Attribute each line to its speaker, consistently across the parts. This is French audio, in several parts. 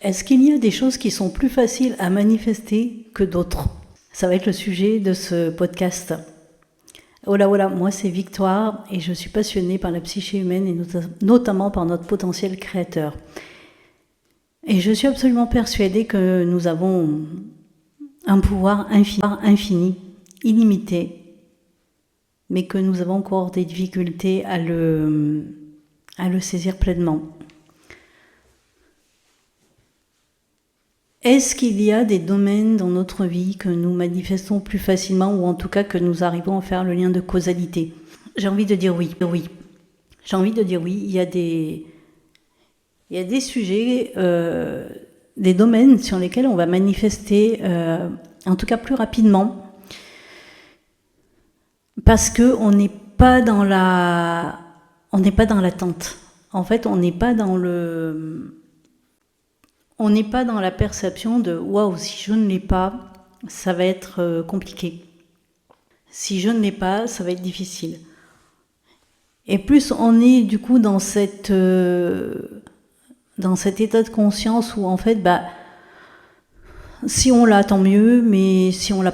Speaker 1: Est-ce qu'il y a des choses qui sont plus faciles à manifester que d'autres? Ça va être le sujet de ce podcast. Hola, moi c'est Victoire et je suis passionnée par la psyché humaine et notamment par notre potentiel créateur. Et je suis absolument persuadée que nous avons un pouvoir infini, illimité, mais que nous avons encore des difficultés à le saisir pleinement. Est-ce qu'il y a des domaines dans notre vie que nous manifestons plus facilement ou en tout cas que nous arrivons à faire le lien de causalité? J'ai envie de dire oui. J'ai envie de dire oui. Il y a des sujets, des domaines sur lesquels on va manifester, en tout cas plus rapidement, parce que on n'est pas dans l'attente. En fait, on n'est pas dans la perception de « waouh, si je ne l'ai pas, ça va être compliqué. Si je ne l'ai pas, ça va être difficile. » Et plus on est du coup dans cet état de conscience où en fait, si on l'a, tant mieux, mais si on l'a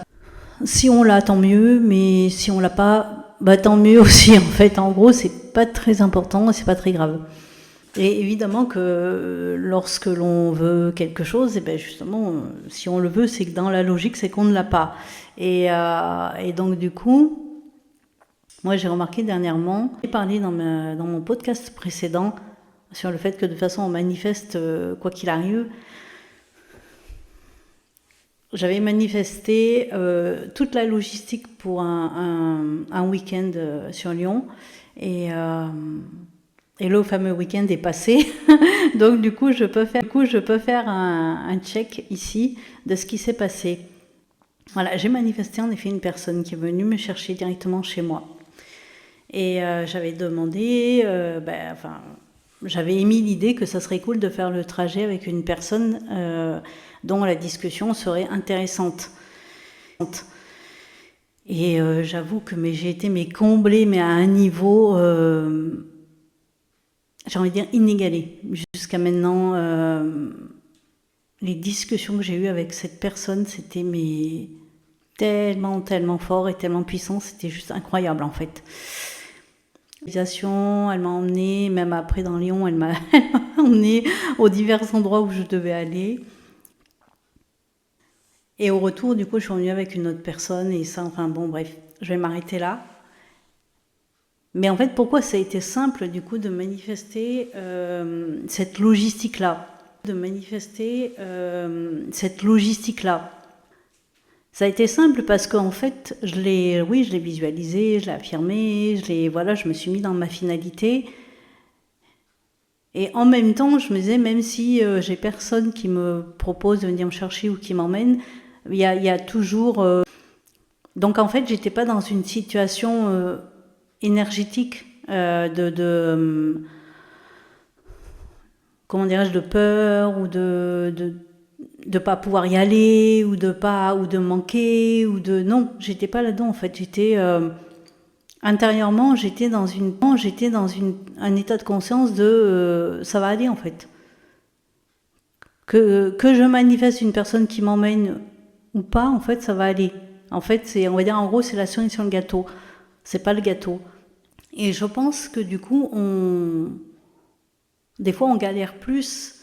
Speaker 1: pas, tant mieux aussi en fait. En gros, c'est pas très important, c'est pas très grave. Et évidemment que lorsque l'on veut quelque chose, et justement, si on le veut, c'est que dans la logique, c'est qu'on ne l'a pas. Et donc du coup, moi j'ai remarqué dernièrement, j'ai parlé dans mon podcast précédent sur le fait que de toute façon on manifeste quoi qu'il arrive. J'avais manifesté toute la logistique pour un week-end sur Lyon et le fameux week-end est passé, donc du coup je peux faire un check ici de ce qui s'est passé. Voilà, j'ai manifesté en effet une personne qui est venue me chercher directement chez moi. Et j'avais demandé, j'avais émis l'idée que ça serait cool de faire le trajet avec une personne dont la discussion serait intéressante. Et j'avoue que j'ai été comblée, mais à un niveau... j'ai envie de dire inégalé. Jusqu'à maintenant, les discussions que j'ai eues avec cette personne, c'était tellement fort et tellement puissant, c'était juste incroyable en fait. Elle m'a emmenée, même après dans Lyon, elle m'a emmenée aux divers endroits où je devais aller. Et au retour, du coup, je suis revenue avec une autre personne et ça, je vais m'arrêter là. Mais en fait, pourquoi ça a été simple, du coup, de manifester cette logistique-là? Ça a été simple parce qu'en fait, je l'ai visualisé, je l'ai affirmé, je me suis mis dans ma finalité. Et en même temps, je me disais, même si j'ai personne qui me propose de venir me chercher ou qui m'emmène, il y a toujours... Donc en fait, j'étais pas dans une situation énergétique comment dirais-je, de peur ou de pas pouvoir y aller ou de manquer non, j'étais pas là-dedans en fait. J'étais intérieurement, j'étais dans un état de conscience de ça va aller en fait. Que je manifeste une personne qui m'emmène ou pas, en fait, ça va aller. En fait, on va dire en gros, c'est la cerise sur le gâteau. C'est pas le gâteau. Et je pense que du coup, des fois, on galère plus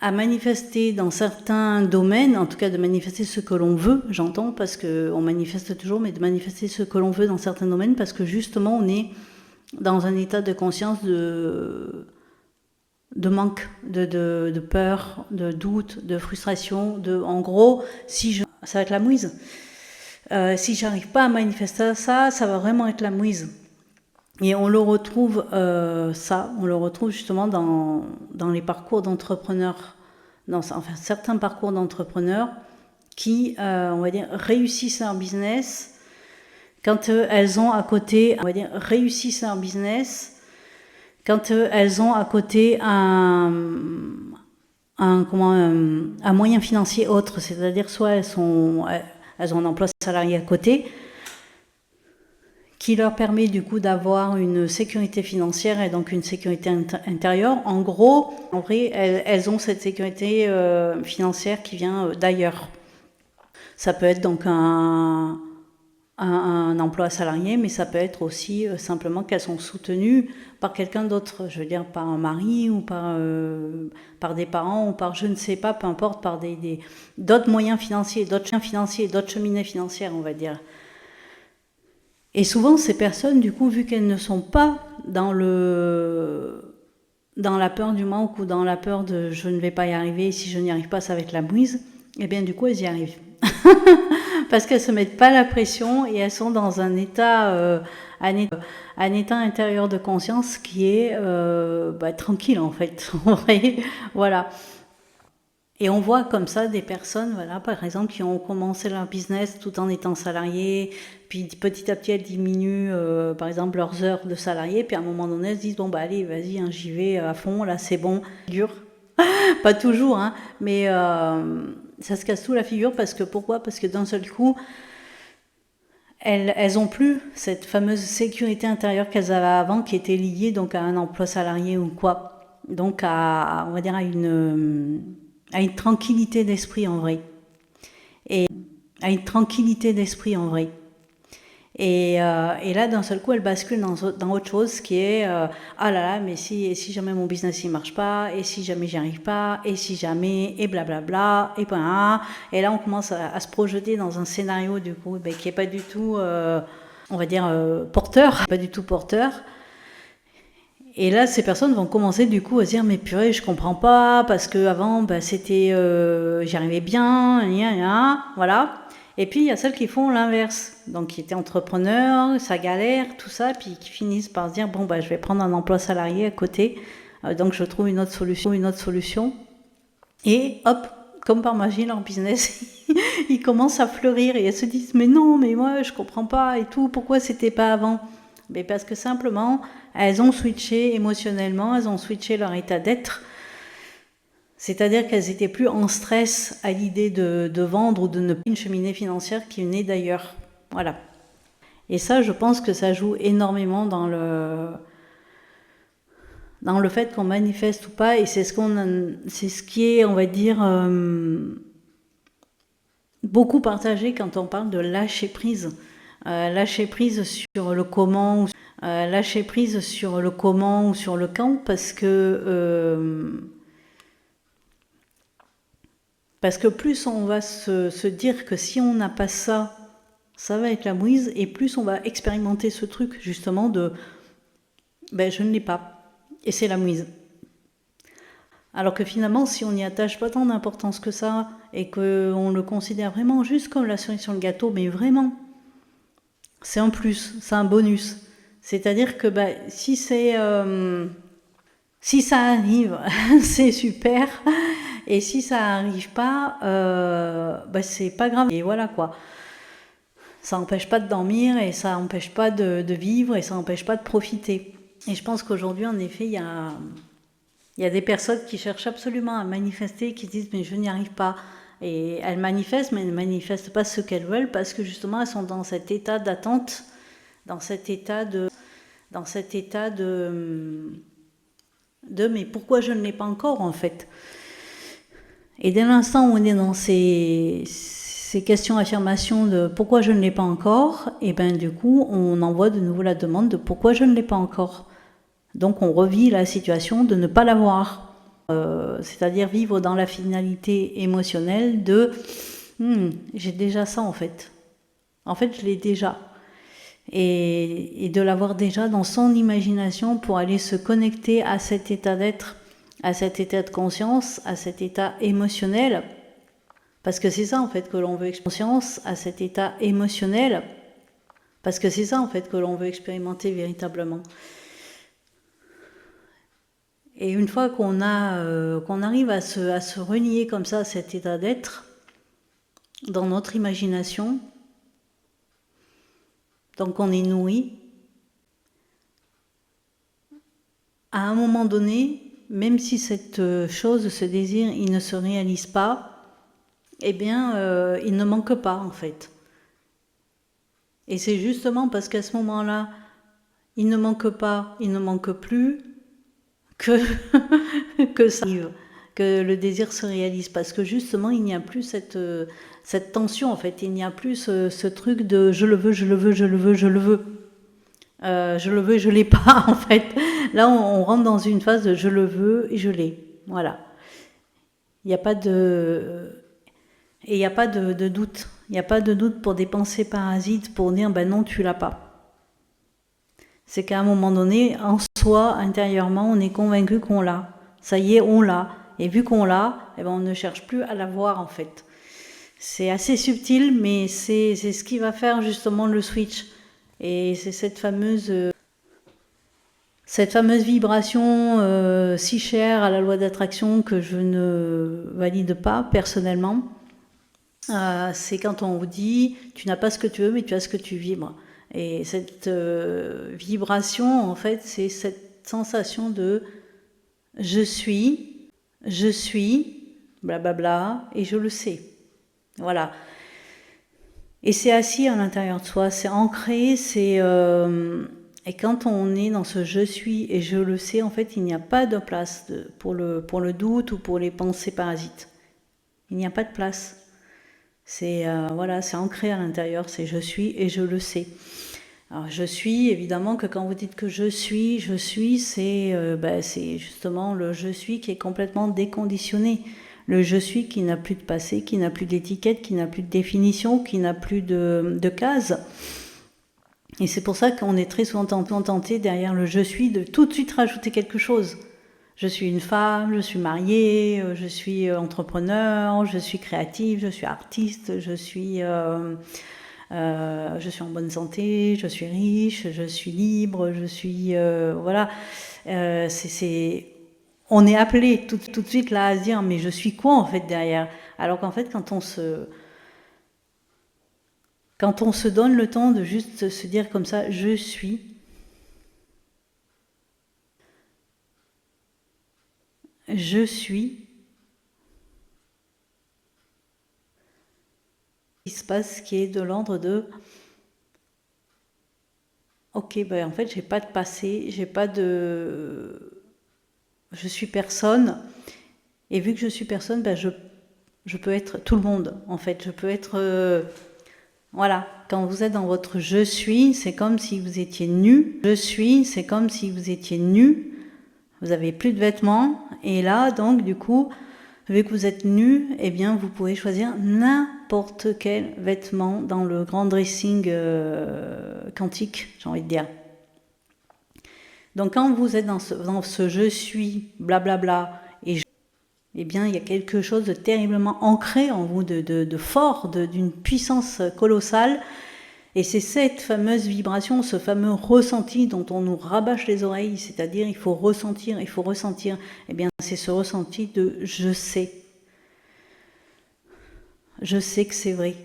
Speaker 1: à manifester dans certains domaines, en tout cas de manifester ce que l'on veut, j'entends, parce qu'on manifeste toujours, mais de manifester ce que l'on veut dans certains domaines, parce que justement, on est dans un état de conscience de manque, de peur, de doute, de frustration, en gros, ça va être la mouise. Si j'arrive pas à manifester ça va vraiment être la mouise. Et on le retrouve justement dans les parcours d'entrepreneurs, certains parcours d'entrepreneurs qui, on va dire, réussissent leur business quand elles ont à côté, un moyen financier autre, c'est-à-dire soit elles ont un emploi salarié à côté qui leur permet du coup d'avoir une sécurité financière et donc une sécurité intérieure. En gros, en vrai, elles ont cette sécurité financière qui vient d'ailleurs. Ça peut être donc un emploi salarié, mais ça peut être aussi simplement qu'elles sont soutenues par quelqu'un d'autre, je veux dire par un mari ou par des parents ou par je ne sais pas, peu importe, par d'autres moyens financiers, d'autres cheminées financières, on va dire. Et souvent, ces personnes, du coup, vu qu'elles ne sont pas dans la peur du manque ou dans la peur de je ne vais pas y arriver, si je n'y arrive pas, ça va être la brise, et bien du coup, elles y arrivent. Parce qu'elles ne se mettent pas la pression et elles sont dans un état intérieur de conscience qui est tranquille, en fait. Voilà. Et on voit comme ça des personnes, voilà, par exemple, qui ont commencé leur business tout en étant salariés, puis petit à petit elles diminuent, par exemple, leurs heures de salariés, puis à un moment donné, elles se disent, bon, bah allez, vas-y, hein, j'y vais à fond, là, c'est bon, dur. Pas toujours, hein, mais ça se casse tout la figure, parce que pourquoi ? Parce que d'un seul coup, elles ont plus cette fameuse sécurité intérieure qu'elles avaient avant, qui était liée donc à un emploi salarié ou quoi. Donc on va dire à une tranquillité d'esprit en vrai. Et à une tranquillité d'esprit en vrai. Et là, d'un seul coup, elle bascule dans autre chose qui est ah là là, mais si jamais mon business il marche pas, et si jamais j'y arrive pas, et si jamais, et blablabla, et ben et là on commence à se projeter dans un scénario du coup qui est pas du tout, on va dire porteur, pas du tout porteur. Et là, ces personnes vont commencer du coup à se dire mais purée, je comprends pas parce que avant, c'était, j'y arrivais bien, voilà. Et puis il y a celles qui font l'inverse, donc qui étaient entrepreneurs, ça galère, tout ça, puis qui finissent par se dire bon je vais prendre un emploi salarié à côté, donc je trouve une autre solution, et hop, comme par magie, leur business il commence à fleurir et elles se disent mais non, mais moi je comprends pas et tout, pourquoi c'était pas avant ? Mais parce que simplement, elles ont switché émotionnellement, elles ont switché leur état d'être. C'est-à-dire qu'elles étaient plus en stress à l'idée de vendre ou de ne pas une cheminée financière qui venait d'ailleurs. Voilà. Et ça, je pense que ça joue énormément dans le fait qu'on manifeste ou pas, et c'est ce qui est, on va dire, beaucoup partagé quand on parle de lâcher prise. Lâcher prise sur le comment, lâcher prise sur le comment ou sur le quand, parce que plus on va se dire que si on n'a pas ça, ça va être la mouise, et plus on va expérimenter ce truc justement de je ne l'ai pas, et c'est la mouise. Alors que finalement, si on n'y attache pas tant d'importance que ça, et qu'on le considère vraiment juste comme la cerise sur le gâteau, mais vraiment, c'est un plus, c'est un bonus. C'est-à-dire que si ça arrive, c'est super. Et si ça arrive pas, c'est pas grave. Et voilà quoi. Ça n'empêche pas de dormir, et ça n'empêche pas de vivre, et ça n'empêche pas de profiter. Et je pense qu'aujourd'hui, en effet, il y a des personnes qui cherchent absolument à manifester, qui disent mais je n'y arrive pas. Et elles manifestent, mais elles ne manifestent pas ce qu'elles veulent, parce que justement elles sont dans cet état d'attente, dans cet état de mais pourquoi je ne l'ai pas encore en fait. Et dès l'instant où on est dans ces questions affirmations de pourquoi je ne l'ai pas encore, et du coup on envoie de nouveau la demande de pourquoi je ne l'ai pas encore. Donc on revit la situation de ne pas l'avoir. C'est-à-dire vivre dans la finalité émotionnelle de j'ai déjà ça en fait. En fait, je l'ai déjà. Et de l'avoir déjà dans son imagination pour aller se connecter à cet état d'être, à cet état de conscience, à cet état émotionnel. Parce que c'est ça en fait que l'on veut conscience, à cet état émotionnel. Parce que c'est ça en fait que l'on veut expérimenter véritablement. Et une fois qu'on arrive à se relier comme ça à cet état d'être, dans notre imagination, donc on est nourri, à un moment donné, même si cette chose, ce désir, il ne se réalise pas, il ne manque pas en fait. Et c'est justement parce qu'à ce moment-là, il ne manque pas, il ne manque plus, que, que ça arrive, que le désir se réalise. Parce que justement, il n'y a plus cette tension, en fait. Il n'y a plus ce truc de je le veux, je le veux, je le veux, je le veux. Je le veux et je l'ai pas, en fait. Là, on rentre dans une phase de je le veux et je l'ai. Voilà. Il n'y a pas de... Et il n'y a pas de doute. Il n'y a pas de doute pour des pensées parasites pour dire ben non, tu l'as pas. C'est qu'à un moment donné, en soi, intérieurement, on est convaincu qu'on l'a. Ça y est, on l'a. Et vu qu'on l'a, eh ben on ne cherche plus à l'avoir en fait. C'est assez subtil, mais c'est ce qui va faire justement le switch. Et c'est cette fameuse vibration si chère à la loi d'attraction que je ne valide pas personnellement. C'est quand on vous dit tu n'as pas ce que tu veux mais tu as ce que tu vibres. Et cette vibration, en fait, c'est cette sensation de je suis, blablabla, et je le sais. Voilà. Et c'est assis à l'intérieur de soi, c'est ancré, et quand on est dans ce je suis et je le sais, en fait, il n'y a pas de place pour le doute ou pour les pensées parasites. Il n'y a pas de place. C'est voilà, c'est ancré à l'intérieur, c'est je suis et je le sais. Alors je suis, évidemment que quand vous dites que je suis, c'est justement le je suis qui est complètement déconditionné. Le je suis qui n'a plus de passé, qui n'a plus d'étiquette, qui n'a plus de définition, qui n'a plus de cases. Et c'est pour ça qu'on est très souvent tenté derrière le je suis de tout de suite rajouter quelque chose. Je suis une femme, je suis mariée, je suis entrepreneur, je suis créative, je suis artiste, je suis en bonne santé, je suis riche, je suis libre, je suis... voilà. On est appelé tout de suite là à se dire mais je suis quoi en fait derrière? Alors qu'en fait quand on se donne le temps de juste se dire comme ça je suis, il se passe qui est de l'ordre de ok, ben en fait j'ai pas de passé, j'ai pas de... Je suis personne, et vu que je suis personne, ben je peux être tout le monde en fait, je peux être... voilà, quand vous êtes dans votre je suis, c'est comme si vous étiez nu, je suis, c'est comme si vous étiez nu, vous avez plus de vêtements, et là donc du coup... Vu que vous êtes nu, eh bien vous pouvez choisir n'importe quel vêtement dans le grand dressing quantique, j'ai envie de dire. Donc quand vous êtes dans ce je suis, blablabla, eh bien il y a quelque chose de terriblement ancré en vous, de fort, d'une puissance colossale. Et c'est cette fameuse vibration, ce fameux ressenti dont on nous rabâche les oreilles, c'est-à-dire il faut ressentir, eh bien c'est ce ressenti de je sais. Je sais que c'est vrai,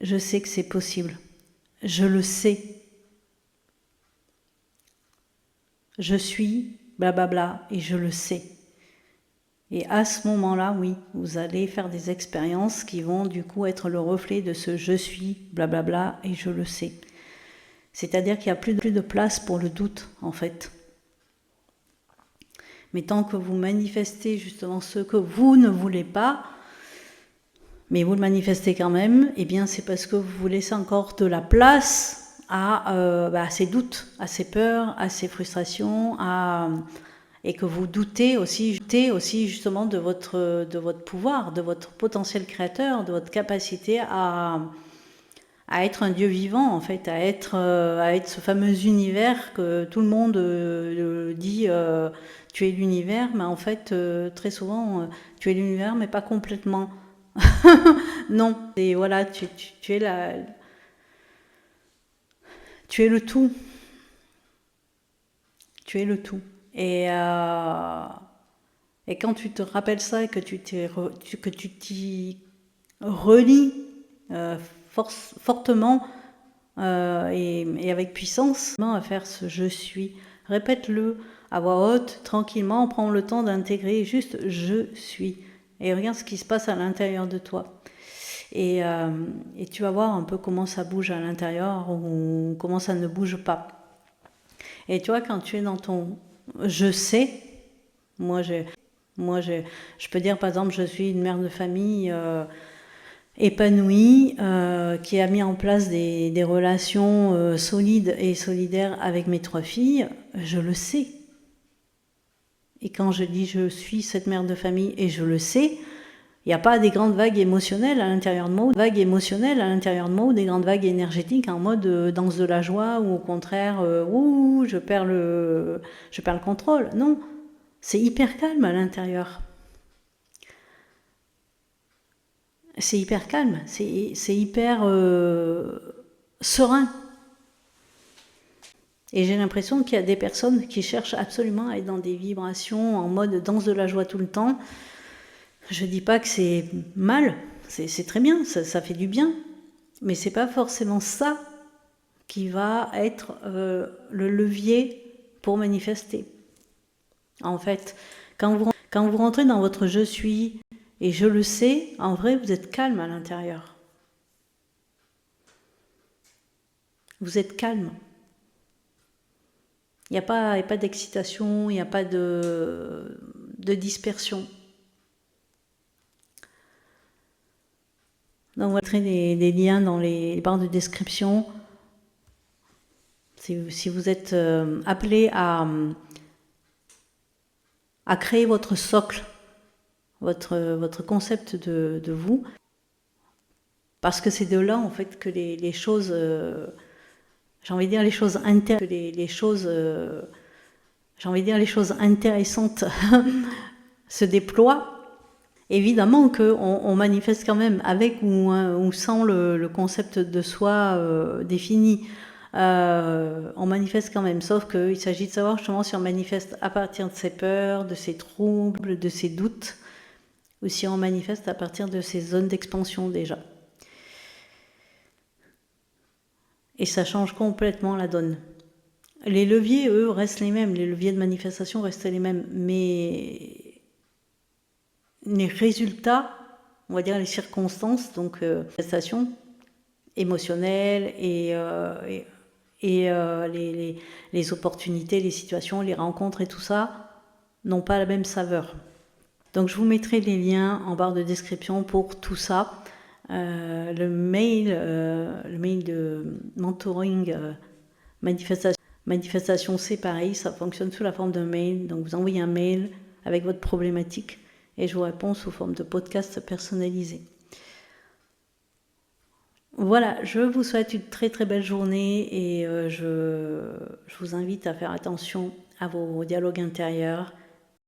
Speaker 1: je sais que c'est possible, je le sais. Je suis, blablabla, et je le sais. Et à ce moment-là, oui, vous allez faire des expériences qui vont du coup être le reflet de ce je suis, blablabla, et je le sais. C'est-à-dire qu'il n'y a plus de place pour le doute, en fait. Mais tant que vous manifestez justement ce que vous ne voulez pas, mais vous le manifestez quand même, eh bien c'est parce que vous vous laissez encore de la place à ces doutes, à ces peurs, à ces frustrations, et que vous doutez aussi justement de votre pouvoir, de votre potentiel créateur, de votre capacité à être un Dieu vivant, en fait, à être ce fameux univers que tout le monde dit tu es l'univers, mais en fait, très souvent, tu es l'univers, mais pas complètement. Non, et voilà, tu es tu es le tout. Tu es le tout. Et quand tu te rappelles ça et que tu t'y relis fortement et avec puissance à faire ce je suis, répète-le à voix haute, tranquillement, prends le temps d'intégrer juste je suis et regarde ce qui se passe à l'intérieur de toi. Et tu vas voir un peu comment ça bouge à l'intérieur ou comment ça ne bouge pas. Et tu vois, quand tu es dans ton je sais, je peux dire par exemple, je suis une mère de famille épanouie, qui a mis en place des relations solides et solidaires avec mes 3 filles, je le sais. Et quand je dis je suis cette mère de famille et je le sais, il n'y a pas des grandes vagues émotionnelles à l'intérieur de moi, ou des grandes vagues énergétiques en mode danse de la joie, ou au contraire, je perds le contrôle. Non, c'est hyper calme à l'intérieur. C'est hyper calme, c'est hyper serein. Et j'ai l'impression qu'il y a des personnes qui cherchent absolument à être dans des vibrations en mode danse de la joie tout le temps. Je dis pas que c'est mal, c'est très bien, ça fait du bien, mais c'est pas forcément ça qui va être le levier pour manifester. En fait, quand vous rentrez dans votre je suis et je le sais, en vrai, vous êtes calme à l'intérieur. Vous êtes calme. Il n'y a pas d'excitation, il n'y a pas de dispersion. Donc, on va mettre des liens dans les barres de description. Si vous êtes appelé à créer votre socle, votre concept de vous, parce que c'est de là en fait que les choses, j'ai envie de dire les choses intéressantes se déploient. Évidemment qu'on manifeste quand même avec ou sans le concept de soi défini. On manifeste quand même, sauf qu'il s'agit de savoir justement si on manifeste à partir de ses peurs, de ses troubles, de ses doutes, ou si on manifeste à partir de ses zones d'expansion déjà. Et ça change complètement la donne. Les leviers, eux, restent les mêmes, les leviers de manifestation restent les mêmes, mais les résultats, on va dire les circonstances, donc manifestation émotionnelle et les opportunités, les situations, les rencontres et tout ça n'ont pas la même saveur. Donc je vous mettrai les liens en barre de description pour tout ça. Le mail de mentoring manifestation, c'est pareil, ça fonctionne sous la forme d'un mail. Donc vous envoyez un mail avec votre problématique et je vous réponds sous forme de podcast personnalisé. Voilà, je vous souhaite une très très belle journée et je vous invite à faire attention à vos dialogues intérieurs